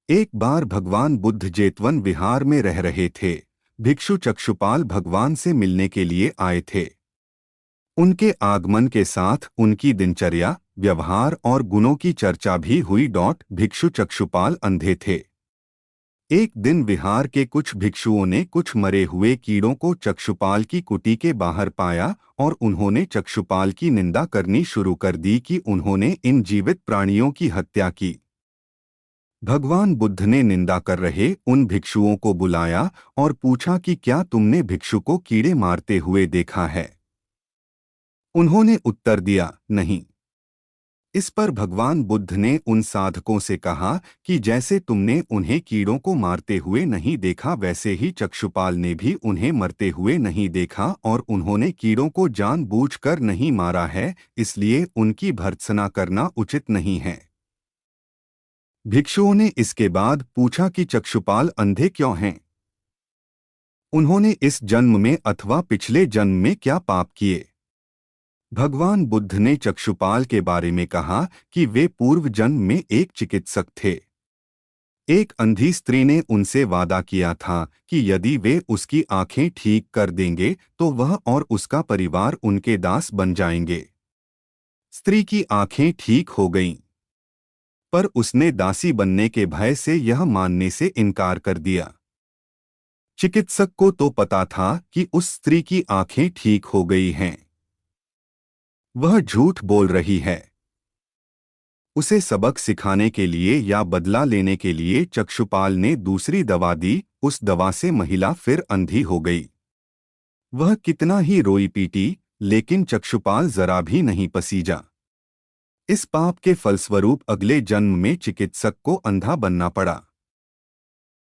एक बार भगवान बुद्ध जेतवन विहार में रह रहे थे। भिक्षु चक्षुपाल भगवान से मिलने के लिए आए थे। उनके आगमन के साथ उनकी दिनचर्या, व्यवहार और गुणों की चर्चा भी हुई। भिक्षु चक्षुपाल अंधे थे। एक दिन विहार के कुछ भिक्षुओं ने कुछ मरे हुए कीड़ों को चक्षुपाल की कुटी के बाहर पाया और उन्होंने चक्षुपाल की निंदा करनी शुरू कर दी कि उन्होंने इन जीवित प्राणियों की हत्या की। भगवान बुद्ध ने निंदा कर रहे उन भिक्षुओं को बुलाया और पूछा कि क्या तुमने भिक्षु को कीड़े मारते हुए देखा है? उन्होंने उत्तर दिया, नहीं। इस पर भगवान बुद्ध ने उन साधकों से कहा कि जैसे तुमने उन्हें कीड़ों को मारते हुए नहीं देखा, वैसे ही चक्षुपाल ने भी उन्हें मरते हुए नहीं देखा और उन्होंने कीड़ों को जानबूझकर नहीं मारा है, इसलिए उनकी भर्त्सना करना उचित नहीं है। भिक्षुओं ने इसके बाद पूछा कि चक्षुपाल अंधे क्यों हैं? उन्होंने इस जन्म में अथवा पिछले जन्म में क्या पाप किए? भगवान बुद्ध ने चक्षुपाल के बारे में कहा कि वे पूर्व जन्म में एक चिकित्सक थे। एक अंधी स्त्री ने उनसे वादा किया था कि यदि वे उसकी आंखें ठीक कर देंगे तो वह और उसका परिवार उनके दास बन जाएंगे। स्त्री की आंखें ठीक हो गईं, पर उसने दासी बनने के भय से यह मानने से इनकार कर दिया। चिकित्सक को तो पता था कि उस स्त्री की आंखें ठीक हो गई हैं। वह झूठ बोल रही है। उसे सबक सिखाने के लिए या बदला लेने के लिए चक्षुपाल ने दूसरी दवा दी। उस दवा से महिला फिर अंधी हो गई। वह कितना ही रोई पीटी, लेकिन चक्षुपाल जरा भी नहीं पसीजा। इस पाप के फलस्वरूप अगले जन्म में चिकित्सक को अंधा बनना पड़ा।